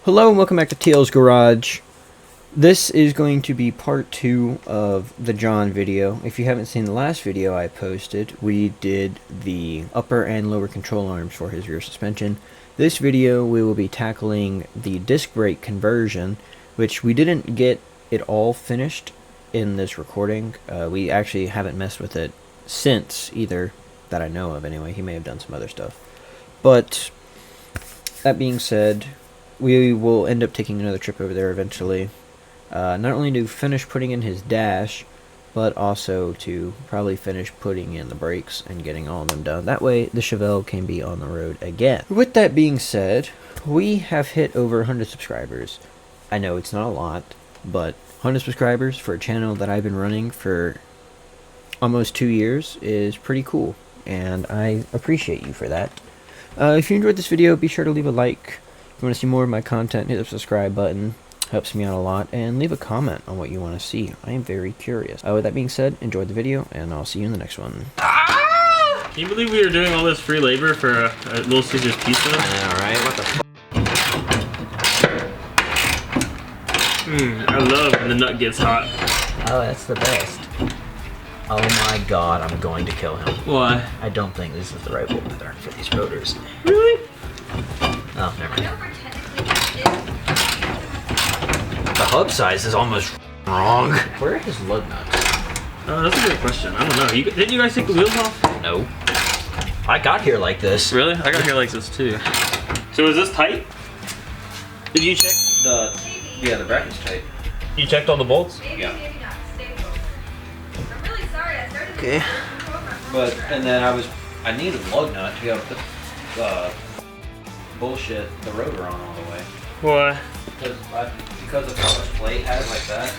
Hello and welcome back to Jonns Garage. This is going to be part 2 of the John video. If you haven't seen the last video I posted, we did the upper and lower control arms for his rear suspension. This video we will be tackling the disc brake conversion, which we didn't get it all finished in this recording. We actually haven't messed with it since either, that I know of anyway. He may have done some other stuff. But that being said, we will end up taking another trip over there eventually. Not only to finish putting in his dash, but also to probably finish putting in the brakes and getting all of them done. That way the Chevelle can be on the road again. With that being said, we have hit over 100 subscribers. I know it's not a lot, but 100 subscribers for a channel that I've been running for almost 2 years is pretty cool, and I appreciate you for that. If you enjoyed this video, be sure to leave a like. If you want to see more of my content, hit the subscribe button. Helps me out a lot. And leave a comment on what you want to see. I am very curious. With that being said, enjoy the video, and I'll see you in the next one. Ah! Can you believe we were doing all this free labor for a Little Caesars pizza? I know, right? What the f***? I love when the nut gets hot. Oh, that's the best. Oh my god, I'm going to kill him. Why? I don't think this is the right bolt pattern for these rotors. Really? Oh, never mind. The hub size is almost wrong. Where are his lug nuts? Oh, that's a good question. I don't know. Didn't you guys take the wheels off? No. I got here like this. Really? I got here like this too. So is this tight? Did you check the... Yeah, the bracket's tight. You checked all the bolts? Yeah. Okay. But, and then I needed a lug nut to be able to put the rotor on all the way. Why? Because of how much plate has like that.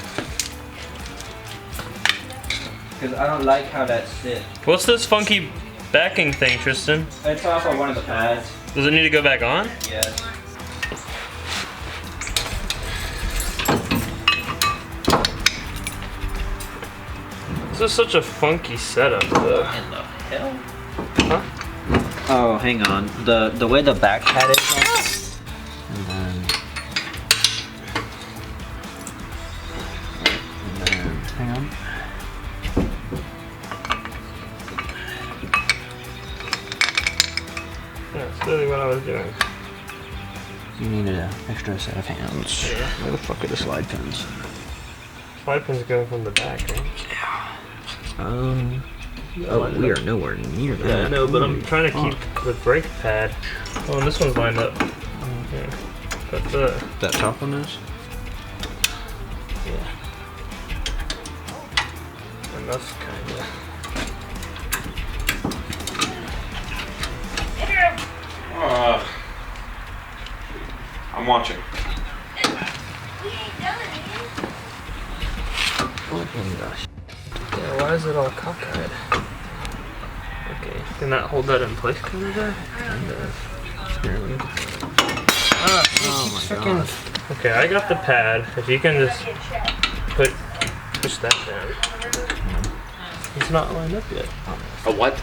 Because I don't like how that sits. What's this funky backing thing, Tristan? It's off on one of the pads. Does it need to go back on? Yes. This is such a funky setup, though. What in the hell? Huh? Oh, hang on. The way the back pad is on. And then hang on. Yeah, that's literally what I was doing. You needed an extra set of hands. Yeah. Where the fuck are the slide pins? Slide pins going from the back, right? Oh, we are nowhere near that. Yeah, I know, but I'm trying to keep the brake pad. Oh, and this one's lined up. Okay. But that top one is? Yeah. And that's kind of... I'm watching. What in the Yeah, why is it all cockeyed? Okay, can that hold that in place kind of there? Kind of. Oh my god. Okay, I got the pad. If you can just push that down. It's not lined up yet. A what?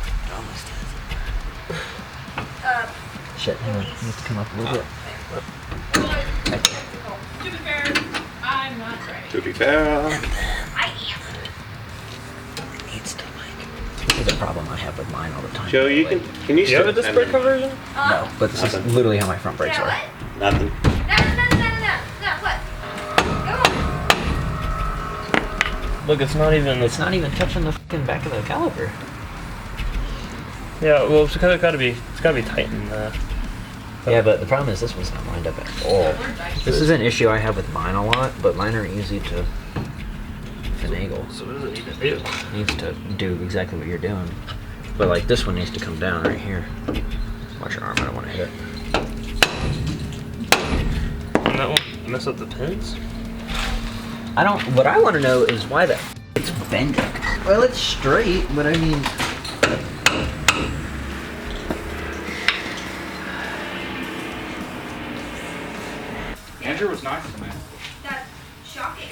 Shit, hang on. It needs to come up a little bit. I'm not ready. To be fair. Needs to this is a problem I have with mine all the time. Joe, you can you Do you have a start disc brake conversion? No, but this is literally how my front brakes are. Nothing. No, what? Go. Look, it's not even. It's not even touching the fucking back of the caliper. Yeah, well, it's gotta be tightened. Yeah, but the problem is this one's not lined up at all. This is an issue I have with mine a lot, but mine are easy to finagle. So what does it need to do? It needs to do exactly what you're doing. But like this one needs to come down right here. Watch your arm, I don't want to hit it. And that won't mess up the pins? What I want to know is why it's bending. Well, it's straight, but I mean... Andrew was nice, man. That's shocking.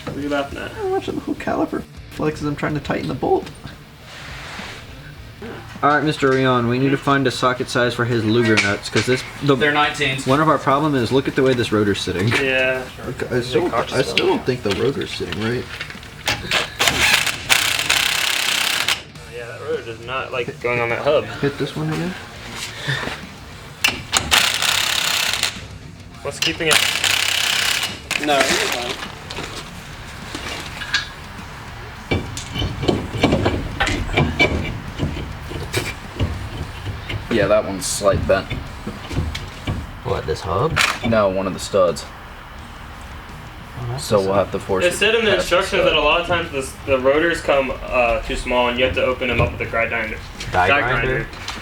What are you laughing at? I'm watching the whole caliper flex as I'm trying to tighten the bolt. Alright, Mr. Rion, we need to find a socket size for his Luger nuts, because They're 19s. one of our problem is, look at the way this rotor's sitting. Yeah. I still don't think the rotor's sitting right. Yeah, that rotor does not like going on that hub. Hit this one again. What's keeping it? No, you're fine. Yeah, that one's slight bent. What, this hub? No, one of the studs. So we'll have to force It it. said in the past instructions stud. that a lot of times the rotors come too small and you have to open them up with a die grinder.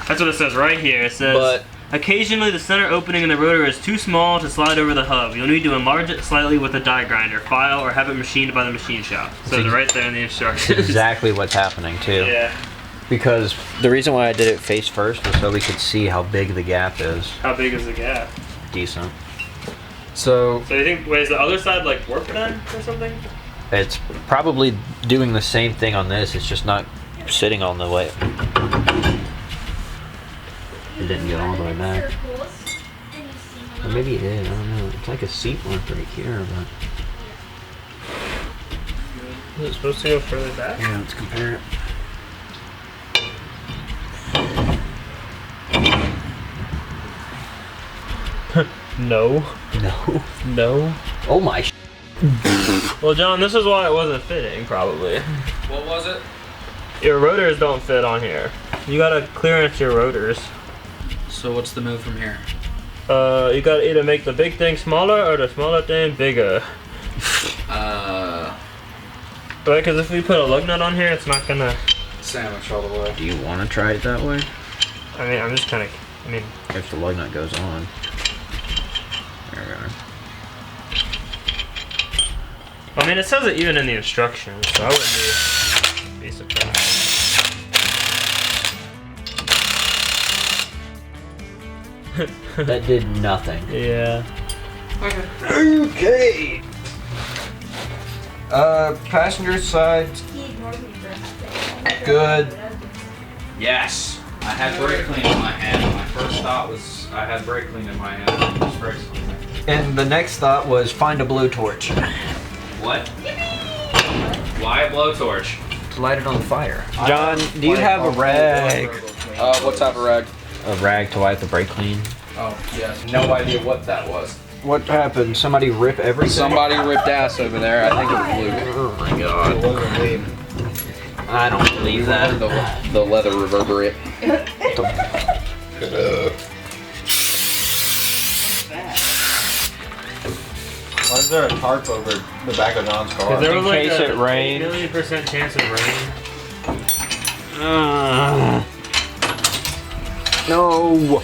That's what it says right here. It says, But occasionally the center opening in the rotor is too small to slide over the hub. You'll need to enlarge it slightly with a die grinder, file, or have it machined by the machine shop. So it's right there in the instructions. Exactly what's happening, too. Yeah. Because the reason why I did it face first was so we could see how big the gap is. How big is the gap? Decent. so So you think, wait, is the other side like warped then or something? It's probably doing the same thing on this, it's just not sitting on the way. It didn't get all the way back. Or maybe it did, I don't know. It's like a seat mark right here, but... Is it supposed to go further back? Yeah, let's compare it. No. No. No. Oh my sh**. Well, John, this is why it wasn't fitting, probably. what was it? Your rotors don't fit on here. You gotta clearance your rotors. So what's the move from here? You gotta either make the big thing smaller or the smaller thing bigger. Right, because if we put a lug nut on here, it's not gonna... Sandwich all the way. Do you want to try it that way? I mean, I'm just kind of... I mean... If the lug nut goes on. There we are. I mean, it says it even in the instructions, so I wouldn't be surprised. That did nothing. Yeah. Okay. Passenger side, good. Yes. I had brake clean in my hand. My first thought was I had brake clean in my hand. And the next thought was find a blowtorch. What? Why a blowtorch? To light it on fire. John, do you have a rag? What type of rag? A rag to wipe the brake clean? Oh, yes. No idea what that was. What happened? Somebody rip everything? Somebody ripped ass over there. I think it was Luke. Oh my god. I don't believe that. The leather reverberate. Why is there a tarp over the back of John's car? There was In like case a it rained. 1,000,000% chance of rain. No.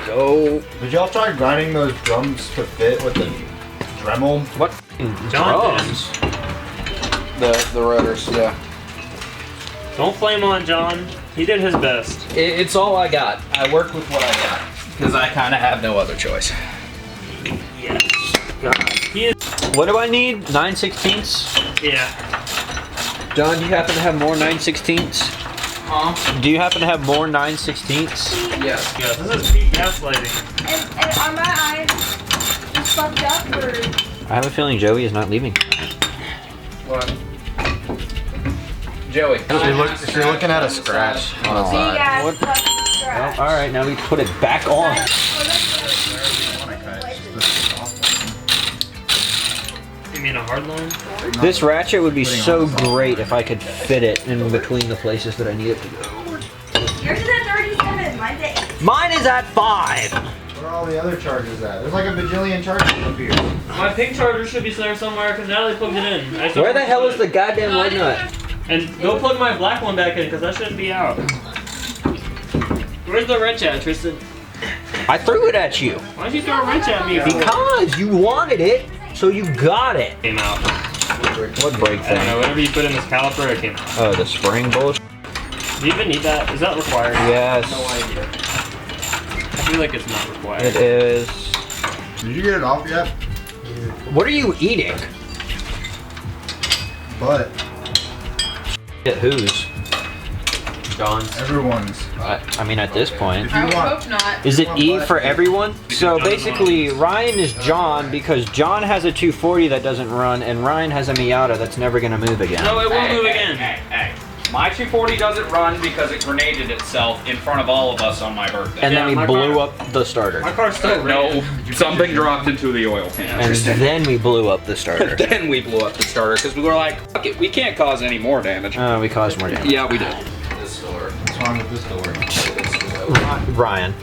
Go. Did y'all try grinding those drums to fit with the Dremel? What? John Drums? The rotors, yeah. Don't flame on John. He did his best. It's all I got. I work with what I got. Because I kind of have no other choice. Yes. God. He is. What do I need? 9/16ths? Yeah. John, do you happen to have more 9/16ths? Huh? Do you happen to have more 9/16ths? Yes. Yeah. This is peak gaslighting. And are my eyes fucked up or? I have a feeling Joey is not leaving. What? Joey. You're looking at a scratch on the See you side. guys. What? Fuck the scratch. Alright, now we put it back on. You mean a hard line? This ratchet would be so great if I could fit it in between the places that I need it to go. Yours is at 37. Mine's at 8. Mine is at 5! Where are all the other chargers at? There's like a bajillion chargers up here. My pink charger should be there somewhere because Natalie plugged it in. I just Where don't the hell plug is the goddamn lug nut? And go plug my black one back in because that shouldn't be out. Where's the wrench at, Tristan? I threw it at you. Why'd you throw a wrench at me? Because you wanted it, so you got it. Came out. What brake I don't know, thing? whatever you put in this caliper, it came out. Oh, the spring bullshit? Do you even need that? Is that required? Yes, I feel like it's not required. it is. Did you get it off yet? What are you eating? But At whose? Jonns? Everyone's. I mean, at this point. I would hope not. Is it E for everyone? So basically, Ryan is John because John has a 240 that doesn't run, and Ryan has a Miata that's never gonna move again. No, it won't move again. Hey. My 240 doesn't run because it grenaded itself in front of all of us on my birthday. And then Yeah, we my blew car- up the starter. My car's still No, something dropped into the oil pan. And then we blew up the starter. Then we blew up the starter because we were like, fuck it, we can't cause any more damage. We caused more damage. Yeah, we did. This door. What's wrong with this door? Ryan.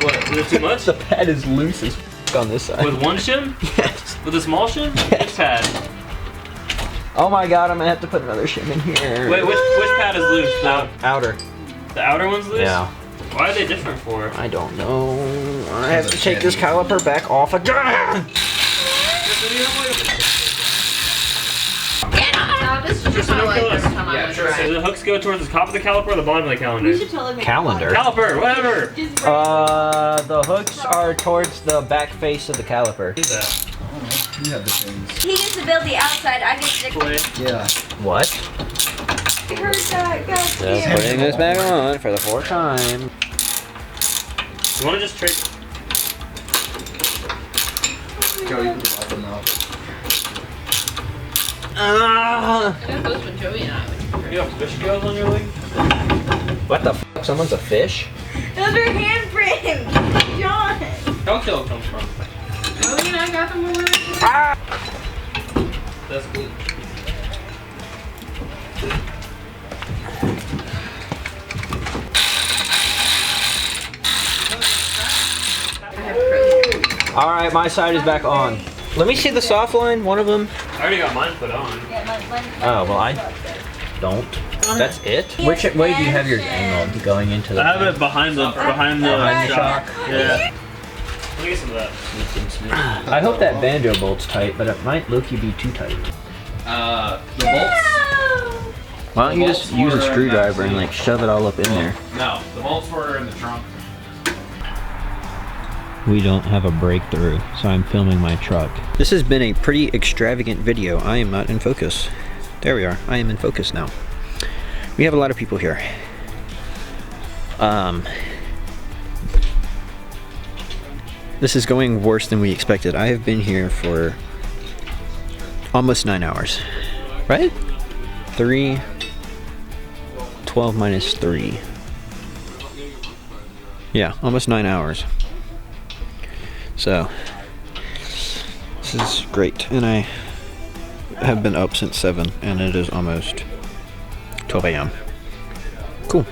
What? Is it too much? The pad is loose as f on this side. With one shim? Yes. With a small shim? Which pad? Oh my god, I'm gonna have to put another shim in here. Wait, which pad is loose? Outer. The outer one's loose? Yeah. Why are they different for? I don't know. I have to take this caliper back off again. No, this is just my life every time I Sure. try. So the hooks go towards the top of the caliper or the bottom of the calendar? We should totally make Calendar. Caliper, whatever. The hooks are towards the back face of the caliper. What is that? You have the things. He gets to build the outside. I get to Play. Yeah. What? Just Just putting this back on for the 4th time. You wanna just trade? Joe, you can wipe them out. Ah! I got those when Joey and I would. You have fish scales on your leg? What the f? Someone's a fish? Those are handprints, John. Don't kill it comes from. Joey and I got them when we were. That's good. Alright, my side is back on. Let me see the soft line, one of them. I already got mine put on. Oh, well, I don't. That's it? Which way do you have yours angled going into the... I have it behind the Behind the shock? Yeah. Let me get some of that. I hope that banjo bolt's tight, but it might low-key be too tight. The bolts. Why don't you just use a screwdriver and like shove it all up in there? No, the bolts were in the trunk. We don't have a breakthrough, so I'm filming my truck. This has been a pretty extravagant video. I am not in focus. There we are. I am in focus now. We have a lot of people here. This is going worse than we expected. I have been here for almost 9 hours. Right? 12 minus 3. Yeah, almost 9 hours. So, this is great, and I have been up since 7, and it is almost 12 a.m. Cool.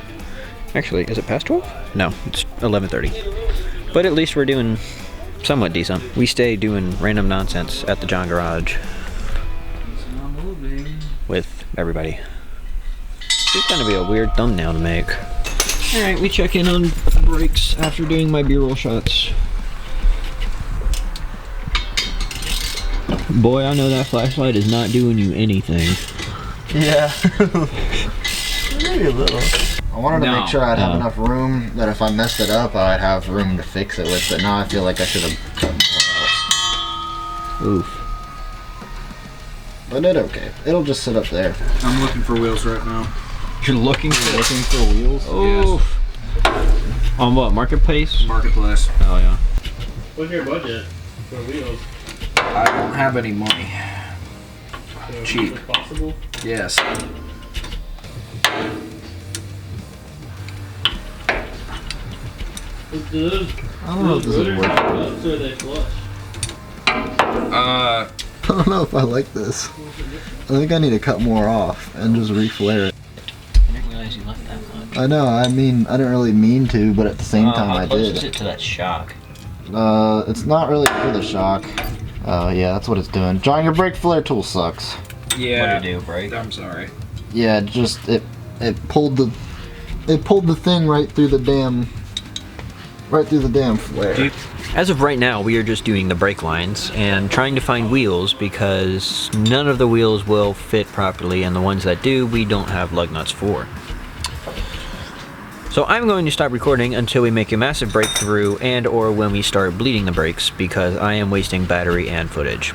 Actually, is it past 12? No, it's 11:30. But at least we're doing somewhat decent. We stay doing random nonsense at the Jonns Garage with everybody. It's gonna be a weird thumbnail to make. Alright, we check in on brakes after doing my B-roll shots. Boy, I know that flashlight is not doing you anything. Yeah. Maybe a little. I wanted to make sure I'd have enough room that if I messed it up, I'd have room to fix it with, but now I feel like I should have cut more out. Oof. But it's okay. It'll just sit up there. I'm looking for wheels right now. You're looking for wheels? Oof. On what, Marketplace? Marketplace. Oh yeah. What's your budget for wheels? I don't have any money. So Cheap. Is it possible? Yes. I don't know if this is working. Or they flush? I don't know if I like this. I think I need to cut more off and just reflare it. I didn't realize you left that much. I know, I mean, I didn't really mean to, but at the same time I How close did. is it to that shock? It's not really for the shock. Oh yeah, that's what it's doing. John, your brake flare tool sucks. Yeah. What do you do, brake? I'm sorry. Yeah, just it pulled the thing right through the damn flare. As of right now, we are just doing the brake lines and trying to find wheels because none of the wheels will fit properly, and the ones that do, we don't have lug nuts for. So I'm going to stop recording until we make a massive breakthrough and or when we start bleeding the brakes because I am wasting battery and footage.